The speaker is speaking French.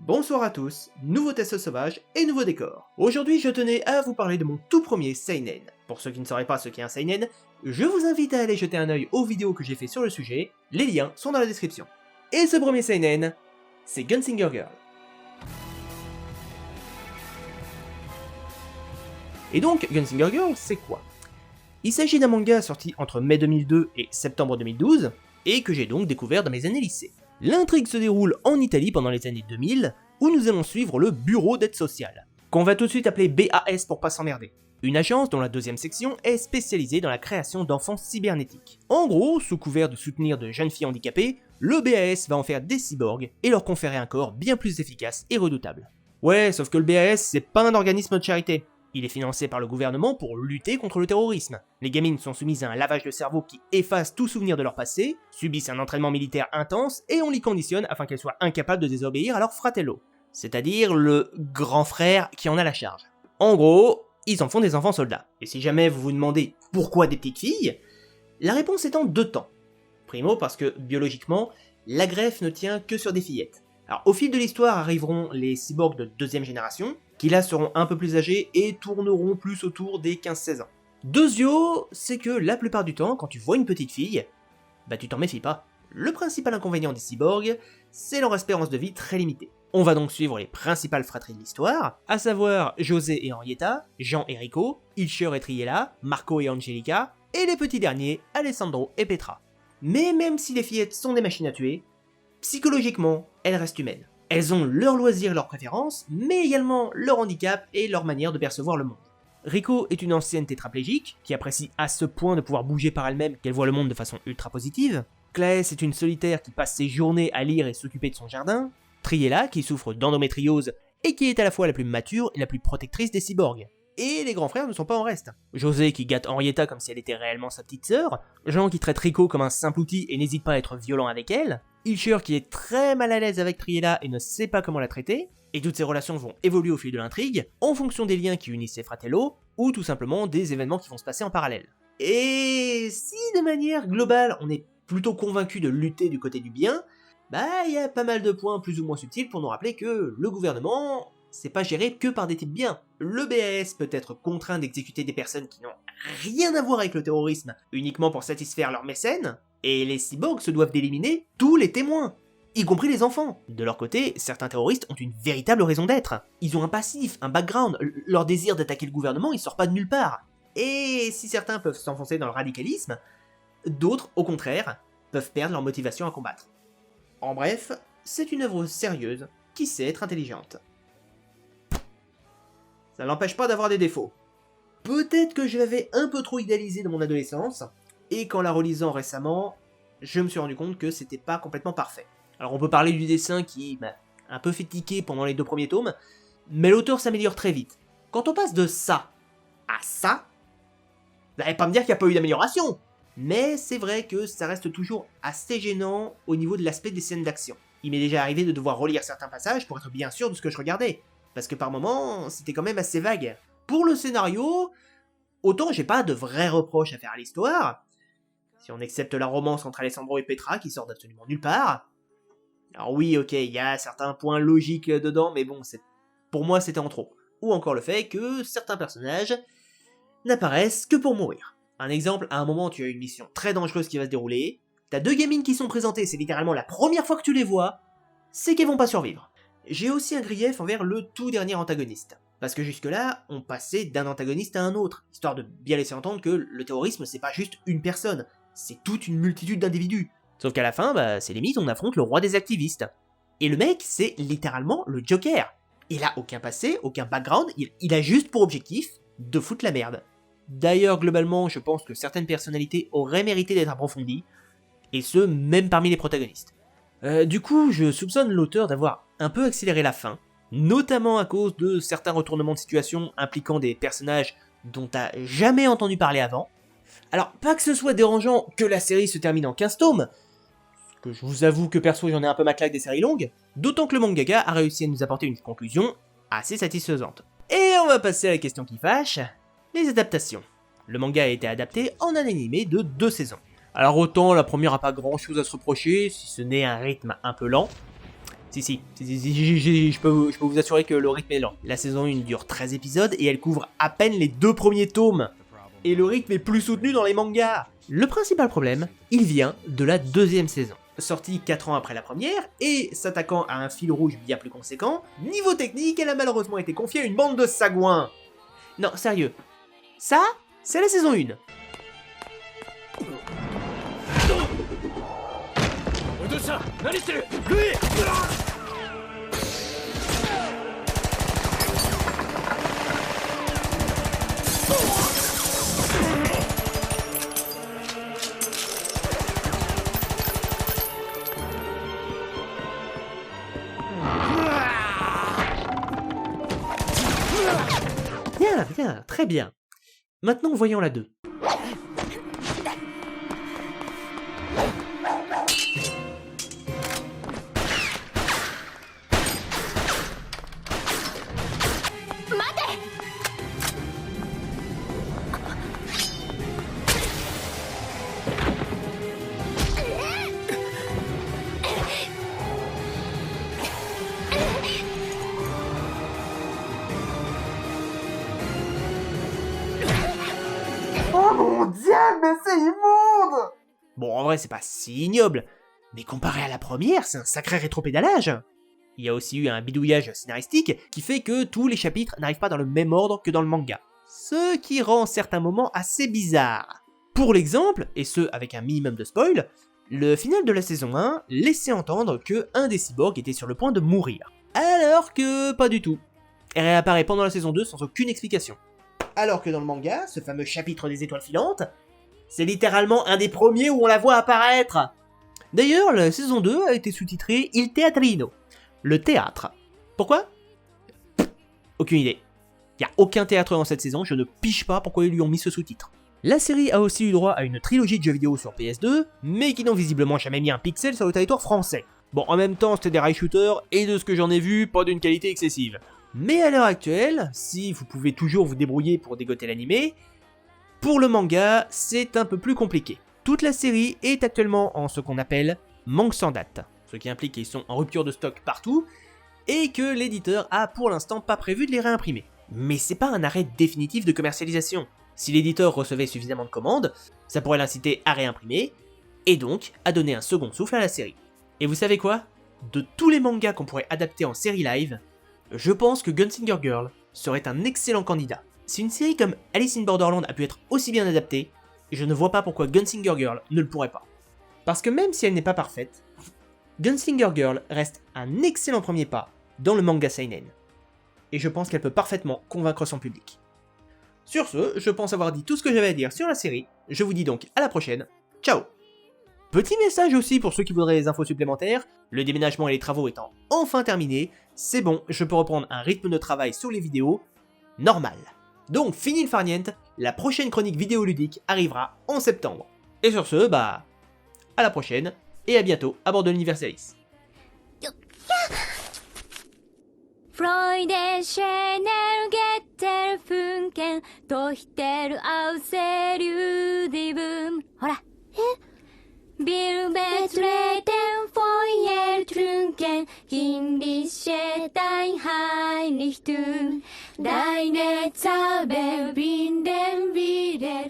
Bonsoir à tous, nouveau test sauvage et nouveau décor. Aujourd'hui je tenais à vous parler de mon tout premier seinen. Pour ceux qui ne sauraient pas ce qu'est un seinen, je vous invite à aller jeter un œil aux vidéos que j'ai fait sur le sujet, les liens sont dans la description. Et ce premier seinen, c'est Gunslinger Girl. Et donc, Gunslinger Girl, c'est quoi? Il s'agit d'un manga sorti entre mai 2002 et septembre 2012, et que j'ai donc découvert dans mes années lycée. L'intrigue se déroule en Italie pendant les années 2000, où nous allons suivre le Bureau d'aide sociale, qu'on va tout de suite appeler BAS pour pas s'emmerder. Une agence dont la deuxième section est spécialisée dans la création d'enfants cybernétiques. En gros, sous couvert de soutenir de jeunes filles handicapées, le BAS va en faire des cyborgs et leur conférer un corps bien plus efficace et redoutable. Ouais, sauf que le BAS, c'est pas un organisme de charité. Il est financé par le gouvernement pour lutter contre le terrorisme. Les gamines sont soumises à un lavage de cerveau qui efface tout souvenir de leur passé, subissent un entraînement militaire intense et on les conditionne afin qu'elles soient incapables de désobéir à leur fratello, c'est-à-dire le grand frère qui en a la charge. En gros, ils en font des enfants soldats. Et si jamais vous vous demandez pourquoi des petites filles, la réponse est en deux temps. Primo parce que biologiquement, la greffe ne tient que sur des fillettes. Alors au fil de l'histoire arriveront les cyborgs de deuxième génération, qui là seront un peu plus âgés et tourneront plus autour des 15-16 ans. Deuxio, c'est que la plupart du temps, quand tu vois une petite fille, bah tu t'en méfies pas. Le principal inconvénient des cyborgs, c'est leur espérance de vie très limitée. On va donc suivre les principales fratries de l'histoire, à savoir José et Henrietta, Jean et Rico, Ilcher et Triella, Marco et Angelica, et les petits derniers, Alessandro et Petra. Mais même si les fillettes sont des machines à tuer, psychologiquement, elles restent humaines. Elles ont leurs loisirs et leurs préférences, mais également leur handicap et leur manière de percevoir le monde. Rico est une ancienne tétraplégique, qui apprécie à ce point de pouvoir bouger par elle-même qu'elle voit le monde de façon ultra positive. Claes est une solitaire qui passe ses journées à lire et s'occuper de son jardin. Triella, qui souffre d'endométriose et qui est à la fois la plus mature et la plus protectrice des cyborgs. Et les grands frères ne sont pas en reste. José qui gâte Henrietta comme si elle était réellement sa petite sœur, Jean qui traite Rico comme un simple outil et n'hésite pas à être violent avec elle, Ilcher qui est très mal à l'aise avec Triella et ne sait pas comment la traiter, et toutes ces relations vont évoluer au fil de l'intrigue, en fonction des liens qui unissent ces fratello, ou tout simplement des événements qui vont se passer en parallèle. Et si de manière globale on est plutôt convaincu de lutter du côté du bien, bah il y a pas mal de points plus ou moins subtils pour nous rappeler que le gouvernement, c'est pas géré que par des types bien. Le BAS peut être contraint d'exécuter des personnes qui n'ont rien à voir avec le terrorisme uniquement pour satisfaire leurs mécènes, et les cyborgs se doivent d'éliminer tous les témoins, y compris les enfants. De leur côté, certains terroristes ont une véritable raison d'être. Ils ont un passif, un background, leur désir d'attaquer le gouvernement il sort pas de nulle part. Et si certains peuvent s'enfoncer dans le radicalisme, d'autres, au contraire, peuvent perdre leur motivation à combattre. En bref, c'est une œuvre sérieuse qui sait être intelligente. Ça n'empêche pas d'avoir des défauts. Peut-être que je l'avais un peu trop idéalisé dans mon adolescence, et qu'en la relisant récemment, je me suis rendu compte que c'était pas complètement parfait. Alors on peut parler du dessin qui m'a un peu fait tiquer pendant les 2 premiers tomes, mais l'auteur s'améliore très vite. Quand on passe de ça à ça, vous n'allez pas me dire qu'il n'y a pas eu d'amélioration, mais c'est vrai que ça reste toujours assez gênant au niveau de l'aspect des scènes d'action. Il m'est déjà arrivé de devoir relire certains passages pour être bien sûr de ce que je regardais, parce que par moments, c'était quand même assez vague. Pour le scénario, autant j'ai pas de vrais reproches à faire à l'histoire, si on accepte la romance entre Alessandro et Petra qui sort d'absolument nulle part. Alors oui, ok, il y a certains points logiques dedans, mais bon, pour moi c'était en trop. Ou encore le fait que certains personnages n'apparaissent que pour mourir. Un exemple, à un moment tu as une mission très dangereuse qui va se dérouler, t'as 2 gamines qui sont présentées, c'est littéralement la première fois que tu les vois, c'est qu'elles vont pas survivre. J'ai aussi un grief envers le tout dernier antagoniste. Parce que jusque-là, on passait d'un antagoniste à un autre, histoire de bien laisser entendre que le terrorisme c'est pas juste une personne, c'est toute une multitude d'individus. Sauf qu'à la fin, bah c'est limite on affronte le roi des activistes. Et le mec, c'est littéralement le Joker. Il a aucun passé, aucun background, il a juste pour objectif de foutre la merde. D'ailleurs, globalement, je pense que certaines personnalités auraient mérité d'être approfondies, et ce, même parmi les protagonistes. Du coup, je soupçonne l'auteur d'avoir un peu accéléré la fin, notamment à cause de certains retournements de situation impliquant des personnages dont t'as jamais entendu parler avant. Alors, pas que ce soit dérangeant que la série se termine en 15 tomes, parce que je vous avoue que perso j'en ai un peu ma claque des séries longues, d'autant que le mangaka a réussi à nous apporter une conclusion assez satisfaisante. Et on va passer à la question qui fâche, les adaptations. Le manga a été adapté en un animé de 2 saisons. Alors autant la première a pas grand chose à se reprocher, si ce n'est un rythme un peu lent, Si, je peux vous assurer que le rythme est lent. La saison 1 dure 13 épisodes et elle couvre à peine les 2 premiers tomes. Et le rythme est plus soutenu dans les mangas. Le principal problème, il vient de la deuxième saison. Sortie 4 ans après la première, et s'attaquant à un fil rouge bien plus conséquent, niveau technique, elle a malheureusement été confiée à une bande de sagouins. Non, sérieux. Ça, c'est la saison 1. Bien, très bien. Maintenant, voyons la 2. Oh mon dieu, mais c'est immonde! Bon, en vrai, c'est pas si ignoble, mais comparé à la première, c'est un sacré rétropédalage. Il y a aussi eu un bidouillage scénaristique qui fait que tous les chapitres n'arrivent pas dans le même ordre que dans le manga, ce qui rend certains moments assez bizarres. Pour l'exemple, et ce avec un minimum de spoil, le final de la saison 1 laissait entendre que un des cyborgs était sur le point de mourir, alors que pas du tout. Elle réapparaît pendant la saison 2 sans aucune explication. Alors que dans le manga, ce fameux chapitre des étoiles filantes, c'est littéralement un des premiers où on la voit apparaître. D'ailleurs, la saison 2 a été sous-titrée Il Teatrino, le théâtre. Pourquoi? Aucune idée. Il n'y a aucun théâtre dans cette saison, je ne piche pas pourquoi ils lui ont mis ce sous-titre. La série a aussi eu droit à une trilogie de jeux vidéo sur PS2, mais qui n'ont visiblement jamais mis un pixel sur le territoire français. Bon, en même temps, c'était des rail shooters, et de ce que j'en ai vu, pas d'une qualité excessive. Mais à l'heure actuelle, si vous pouvez toujours vous débrouiller pour dégoter l'animé, pour le manga, c'est un peu plus compliqué. Toute la série est actuellement en ce qu'on appelle manque sans date, ce qui implique qu'ils sont en rupture de stock partout, et que l'éditeur a pour l'instant pas prévu de les réimprimer. Mais c'est pas un arrêt définitif de commercialisation. Si l'éditeur recevait suffisamment de commandes, ça pourrait l'inciter à réimprimer, et donc à donner un second souffle à la série. Et vous savez quoi? De tous les mangas qu'on pourrait adapter en série live, je pense que Gunslinger Girl serait un excellent candidat. Si une série comme Alice in Borderland a pu être aussi bien adaptée, je ne vois pas pourquoi Gunslinger Girl ne le pourrait pas. Parce que même si elle n'est pas parfaite, Gunslinger Girl reste un excellent premier pas dans le manga seinen. Et je pense qu'elle peut parfaitement convaincre son public. Sur ce, je pense avoir dit tout ce que j'avais à dire sur la série, je vous dis donc à la prochaine, ciao! Petit message aussi pour ceux qui voudraient des infos supplémentaires, le déménagement et les travaux étant enfin terminés, c'est bon, je peux reprendre un rythme de travail sur les vidéos normal. Donc fini le farniente, la prochaine chronique vidéoludique arrivera en septembre. Et sur ce, à la prochaine, et à bientôt à bord de l'Universalis. Freude, Chanel, Getter, Funken, Tochter, Auser, Divum. ほら。Bilbet, Reten, Feuer, Trunken, Himmlisch, Dein Heiligtum. Deine Zauber binden wieder